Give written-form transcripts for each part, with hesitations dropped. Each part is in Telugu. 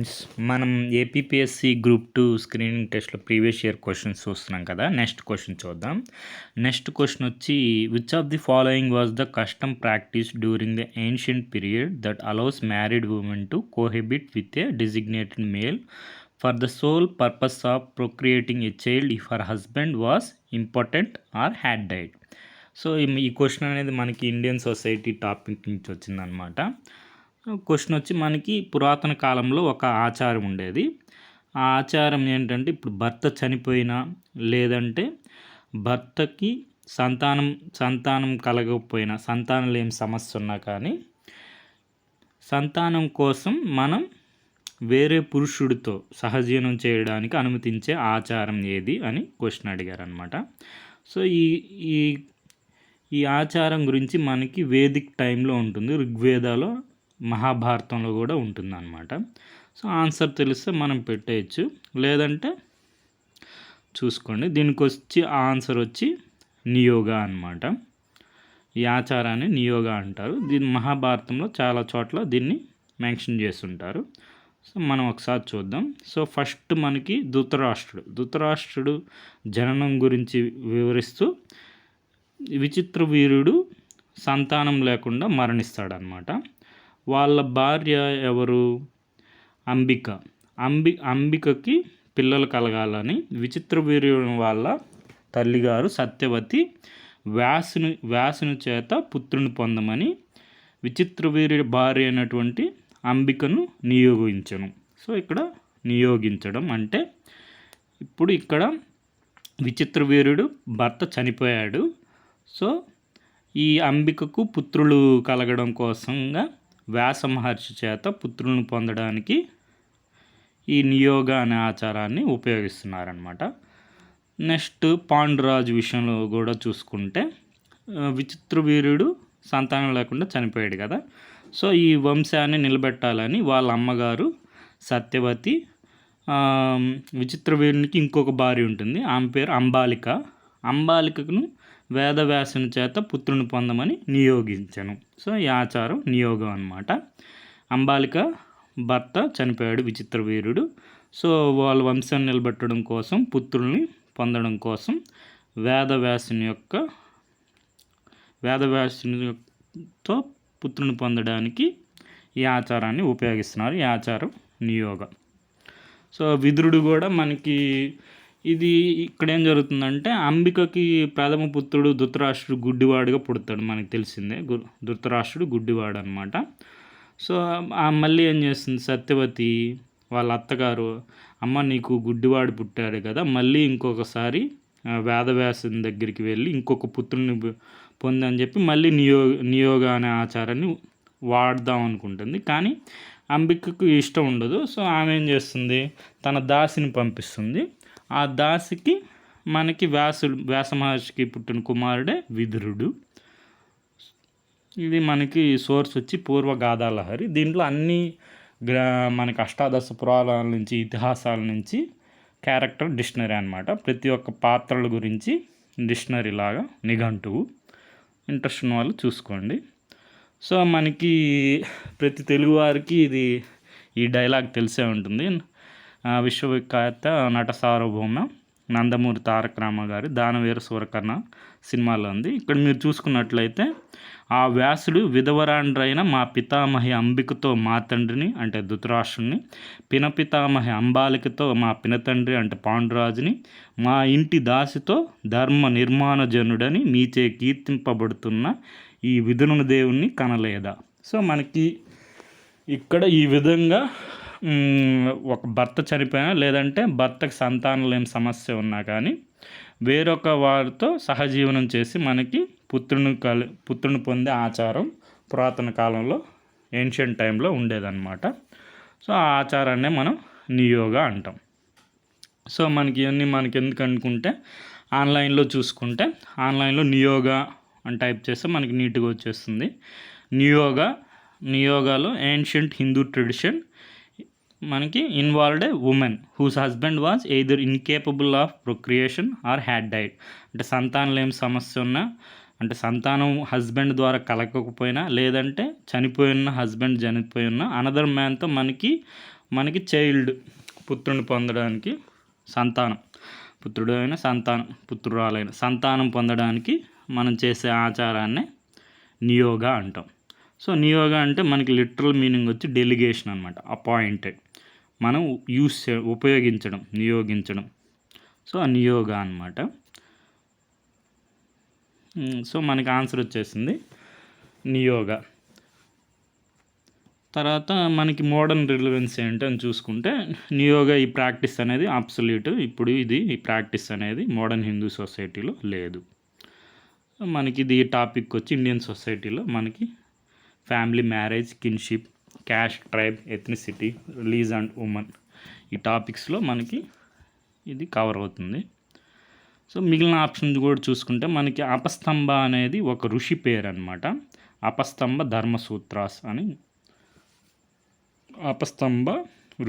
ఫ్రెండ్స్, మనం ఏపీపీఎస్సీ గ్రూప్ 2 స్క్రీనింగ్ టెస్ట్‌లో ప్రీవియస్ ఇయర్ క్వెషన్స్ చూస్తున్నాం కదా! నెక్స్ట్ క్వెషన్ చూద్దాం. నెక్స్ట్ క్వెషన్ వచ్చి which of the following was the custom practice during the ancient period that allows married women to cohabit with a designated male for the sole purpose of procreating a child if her husband was important or had died. So ఈ క్వెషన్ అనేది మనకి ఇండియన్ సొసైటీ టాపిక్ నుంచి వచ్చిందనమాట. క్వశ్చన్ వచ్చి మనకి పురాతన కాలంలో ఒక ఆచారం ఉండేది. ఆ ఆచారం ఏంటంటే ఇప్పుడు భర్త చనిపోయినా లేదంటే భర్తకి సంతానం కలగకపోయినా సంతానం లేని సమస్య ఉన్నా కానీ సంతానం కోసం మనం వేరే పురుషుడితో సహజీవనం చేయడానికి అనుమతించే ఆచారం ఏది అని క్వశ్చన్ అడిగారనమాట. సో ఈ ఈ ఆచారం గురించి మనకి వేదిక్ టైంలో ఉంటుంది, ఋగ్వేదాలో మహాభారతంలో కూడా ఉంటుందన్నమాట. సో ఆన్సర్ తెలిస్తే మనం పెట్టేయచ్చు, లేదంటే చూసుకోండి. దీనికి వచ్చి ఆన్సర్ వచ్చి నియోగా అనమాట. ఈ ఆచారాన్ని నియోగా అంటారు. దీన్ని మహాభారతంలో చాలా చోట్ల దీన్ని మెన్షన్ చేస్తుంటారు. సో మనం ఒకసారి చూద్దాం. సో ఫస్ట్ మనకి ధృతరాష్ట్రుడు జననం గురించి వివరిస్తూ విచిత్ర వీరుడు సంతానం లేకుండా మరణిస్తాడనమాట. వాళ్ళ భార్య ఎవరు? అంబికకి పిల్లలు కలగాలని విచిత్ర వీర్యుని వాళ్ళ తల్లిగారు సత్యవతి వ్యాసుని చేత పుత్రుని పొందమని విచిత్ర వీర్యుడి భార్య అయినటువంటి అంబికను నియోగించను. సో ఇక్కడ నియోగించడం అంటే ఇప్పుడు ఇక్కడ విచిత్ర వీరుడు భర్త చనిపోయాడు. సో ఈ అంబికకు పుత్రులు కలగడం కోసంగా వ్యాస మహర్షి చేత పుత్రులను పొందడానికి ఈ నియోగ అనే ఆచారాన్ని ఉపయోగిస్తున్నారనమాట. నెక్స్ట్ పాండురాజు విషయంలో కూడా చూసుకుంటే విచిత్ర వీరుడు సంతానం లేకుండా చనిపోయాడు కదా. సో ఈ వంశాన్ని నిలబెట్టాలని వాళ్ళ అమ్మగారు సత్యవతి విచిత్ర వీరునికి ఇంకొక భార్య ఉంటుంది, ఆమె పేరు అంబాలికను వేదవ్యాసుని చేత పుత్రుని పొందమని నియోగించను. సో ఈ ఆచారం నియోగం అనమాట. అంబాలిక భర్త చనిపోయాడు విచిత్ర వీరుడు. సో వాళ్ళ వంశాన్ని నిలబెట్టడం కోసం పుత్రుల్ని పొందడం కోసం వేదవ్యాసునితో పుత్రుని పొందడానికి ఈ ఆచారాన్ని ఉపయోగిస్తున్నారు. ఈ ఆచారం నియోగ. సో విదురుడు కూడా మనకి ఇది ఇక్కడ ఏం జరుగుతుందంటే అంబికకి ప్రథమ పుత్రుడు ధృతరాష్ట్రుడు గుడ్డివాడుగా పుడతాడు, మనకు తెలిసిందే. ధృతరాష్ట్రుడు గుడ్డివాడు అనమాట. సో మళ్ళీ ఏం చేస్తుంది సత్యవతి వాళ్ళ అత్తగారు, అమ్మ నీకు గుడ్డివాడు పుట్టాడు కదా, మళ్ళీ ఇంకొకసారి వేదవ్యాసుని దగ్గరికి వెళ్ళి ఇంకొక పుత్రుని పొందని చెప్పి మళ్ళీ నియోగ అనే ఆచారాన్ని వాడదాం అనుకుంటుంది. కానీ అంబికకు ఇష్టం ఉండదు. సో ఆమె ఏం చేస్తుంది, తన దాసిని పంపిస్తుంది. ఆ దాసికి మనకి వ్యాస మహర్షికి పుట్టిన కుమారుడే విదురుడు. ఇది మనకి సోర్స్ వచ్చి పూర్వగాథాలహరి. దీంట్లో అన్ని మనకి అష్టాదశ పురాణాల నుంచి ఇతిహాసాల నుంచి క్యారెక్టర్ డిక్షనరీ అనమాట. ప్రతి ఒక్క పాత్రల గురించి డిక్షనరీ లాగా నిఘంటువు. ఇంట్రెస్ట్ ఉన్న వాళ్ళు చూసుకోండి. సో మనకి ప్రతి తెలుగువారికి ఈ డైలాగ్ తెలిసే ఉంటుంది. విశ్వవిఖ్యాత నట సార్వభౌమ నందమూరి తారక రామ గారి దానవీర సూరకర్ణ సినిమాలో ఉంది. ఇక్కడ మీరు చూసుకున్నట్లయితే ఆ వ్యాసుడు విధవరాండ్రైన మా పితామహి అంబికతో మా తండ్రిని అంటే ధృతరాష్ట్రుని, పినపితామహి అంబాలికతో మా పినతండ్రి అంటే పాండురాజుని, మా ఇంటి దాసితో ధర్మ నిర్మాణజనుడని మీచే కీర్తింపబడుతున్న ఈ విదురుని దేవుణ్ణి కనలేదా. సో మనకి ఇక్కడ ఈ విధంగా ఒక భర్త చనిపోయినా లేదంటే భర్తకు సంతానం లేని సమస్య ఉన్నా కానీ వేరొక వారితో సహజీవనం చేసి మనకి పుత్రుని పొందే ఆచారం పురాతన కాలంలో ఏన్షియంట్ టైంలో ఉండేదన్నమాట. సో ఆ ఆచారాన్నే మనం నియోగ అంటాం. సో మనకి ఇవన్నీ మనకి ఎందుకు అనుకుంటే ఆన్లైన్లో చూసుకుంటే ఆన్లైన్లో నియోగ అని టైప్ చేస్తే మనకి నీట్గా వచ్చేస్తుంది. నియోగాలో ఏన్షియంట్ హిందూ ట్రెడిషన్ మనకి involved a woman whose husband was either incapable of procreation or had died. అంటే సంతానం లేని సమస్య ఉన్నా అంటే సంతానం హస్బెండ్ ద్వారా కలగకపోయినా లేదంటే చనిపోయిన హస్బెండ్ చనిపోయిన అనదర్ మ్యాన్తో మనకి మనకి చైల్డ్ పుత్రుని పొందడానికి సంతానం, పుత్రుడు అయిన సంతానం, పుత్రురాలైన సంతానం పొందడానికి మనం చేసే ఆచారాన్నే నియోగ అంటాం. సో నియోగ అంటే మనకి లిటరల్ మీనింగ్ వచ్చి డెలిగేషన్ అనమాట, అపాయింటెడ్, మనం ఉపయోగించడం, నియోగించడం. సో ఆ నియోగ అనమాట. సో మనకి ఆన్సర్ వచ్చేసింది నియోగ. తర్వాత మనకి మోడర్న్ రిలవెన్స్ ఏంటని చూసుకుంటే నియోగ ఈ ప్రాక్టీస్ అనేది అబ్సల్యూట్, ఇప్పుడు ఈ ప్రాక్టీస్ అనేది మోడర్న్ హిందూ సొసైటీలో లేదు. మనకి ఇది టాపిక్ వచ్చి ఇండియన్ సొసైటీలో మనకి family, marriage, kinship, caste, tribe, ethnicity, release and women, ఈ టాపిక్స్లో మనకి ఇది కవర్ అవుతుంది. సో మిగిలిన ఆప్షన్స్ కూడా చూసుకుంటే మనకి అపస్తంభ అనేది ఒక ఋషి పేరు అనమాట. అపస్తంభ ధర్మసూత్రాస్ అని అపస్తంభ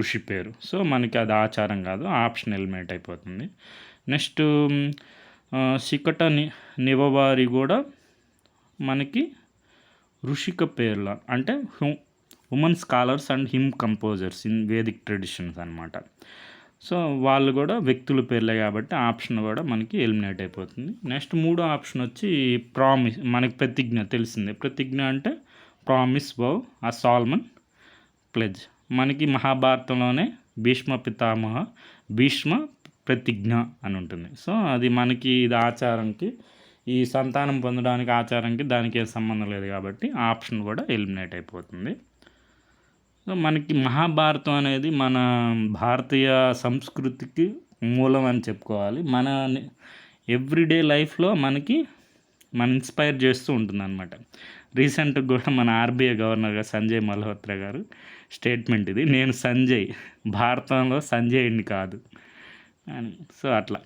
ఋషి పేరు. సో మనకి అది ఆచారం కాదు, ఆప్షన్ ఎలిమినేట్ అయిపోతుంది. నెక్స్ట్ శికట నివవారి కూడా మనకి ఋషిక పేర్ల, అంటే women scholars and him composers in Vedic traditions అనమాట. సో వాళ్ళు కూడా వ్యక్తుల పేర్లే కాబట్టి ఆప్షన్ కూడా మనకి ఎలిమినేట్ అయిపోతుంది. నెక్స్ట్ మూడో ఆప్షన్ వచ్చి ప్రామిస్, మనకి ప్రతిజ్ఞ తెలిసిందే. ప్రతిజ్ఞ అంటే ప్రామిస్, వౌ, ఆ సాల్మన్ ప్లెజ్. మనకి మహాభారతంలోనే భీష్మ పితామహ భీష్మ ప్రతిజ్ఞ అని ఉంటుంది. సో అది మనకి ఇది ఆచారంకి, ఈ సంతానం పొందడానికి ఆచారంకి దానికి ఏం సంబంధం లేదు కాబట్టి ఆప్షన్ కూడా ఎలిమినేట్ అయిపోతుంది. సో మనకి మహాభారతం అనేది మన భారతీయ సంస్కృతికి మూలం అని చెప్పుకోవాలి. మన ఎవ్రీడే లైఫ్లో మన ఇన్స్పైర్ చేస్తూ ఉంటుందన్నమాట. రీసెంట్గా కూడా మన ఆర్బీఐ గవర్నర్గా సంజయ్ మల్హోత్రా గారు స్టేట్మెంట్ ఇది, నేను సంజయ్, భారతంలో సంజయ్ని కాదు అని. సో అట్లా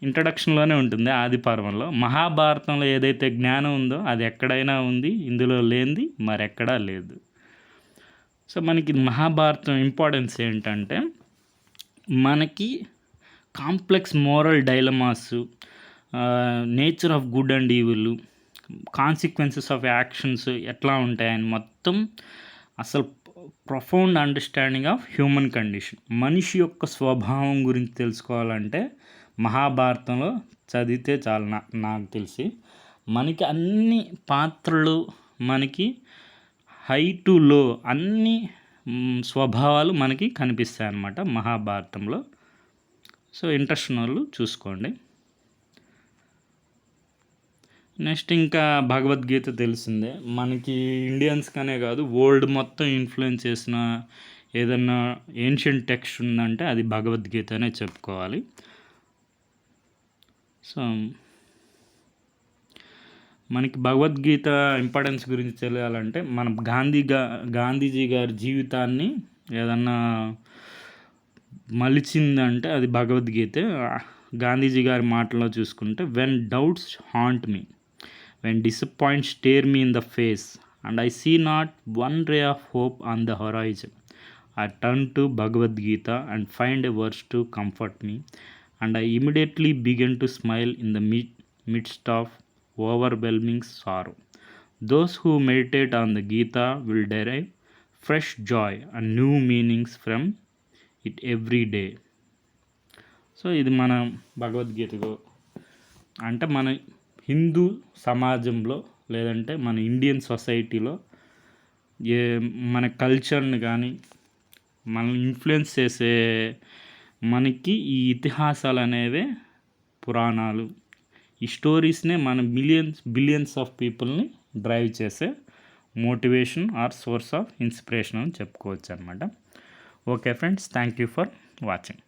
ఇంట్రడక్షన్లోనే ఉంటుంది ఆది పర్వంలో. మహాభారతంలో ఏదైతే జ్ఞానం ఉందో అది ఎక్కడైనా ఉంది, ఇందులో లేనిది మరెక్కడా లేదు. సో మనకి మహాభారతం ఇంపార్టెన్స్ ఏంటంటే మనకి complex moral dilemmas, nature of good and evil, consequences of actions ఎట్లా ఉంటాయని మొత్తం అసలు profound understanding of human condition, మనిషి యొక్క స్వభావం గురించి తెలుసుకోవాలంటే మహాభారతంలో చదివితే చాలు. నాకు తెలిసి మనకి అన్ని పాత్రలు, మనకి హై టు లో అన్ని స్వభావాలు మనకి కనిపిస్తాయి అన్నమాట మహాభారతంలో. సో ఇంట్రెస్ట్ ఉన్న వాళ్ళు చూసుకోండి. నెక్స్ట్ ఇంకా భగవద్గీత తెలిసిందే, మనకి ఇండియన్స్కనే కాదు వరల్డ్ మొత్తం ఇన్ఫ్లుయెన్స్ చేసిన ఏదన్నా ఏన్షియంట్ టెక్స్ట్ ఉందంటే అది భగవద్గీత అనే చెప్పుకోవాలి. సో మనకి భగవద్గీత ఇంపార్టెన్స్ గురించి తెలియాలంటే మనం గాంధీజీ గారి జీవితాన్ని ఏదన్నా మలిచిందంటే అది భగవద్గీతే. గాంధీజీ గారి మాటల్లో చూసుకుంటే, when doubts haunt me, when disappoint stare me in the face and I see not one ray of hope on the horizon, I turn to Bhagavad Gita and find a verse to comfort me, and I immediately begin to smile in the midst of overwhelming sorrow. Those who meditate on the Gita will derive fresh joy and new meanings from it every day. So ఇది మన భగవద్గీతకు అంటే మన హిందూ సమాజంలో లేదంటే మన ఇండియన్ సొసైటీలో మన కల్చర్ని కానీ మనల్ని ఇన్ఫ్లుయెన్స్ చేసే మనకి ఈ ఇతిహాసాలు అనేవే పురాణాలు, ఈ స్టోరీస్నే మన బిలియన్స్ ఆఫ్ పీపుల్ని డ్రైవ్ చేసే motivation are source of inspiration అని చెప్పుకోవచ్చు అనమాట. Okay friends, thank you for watching.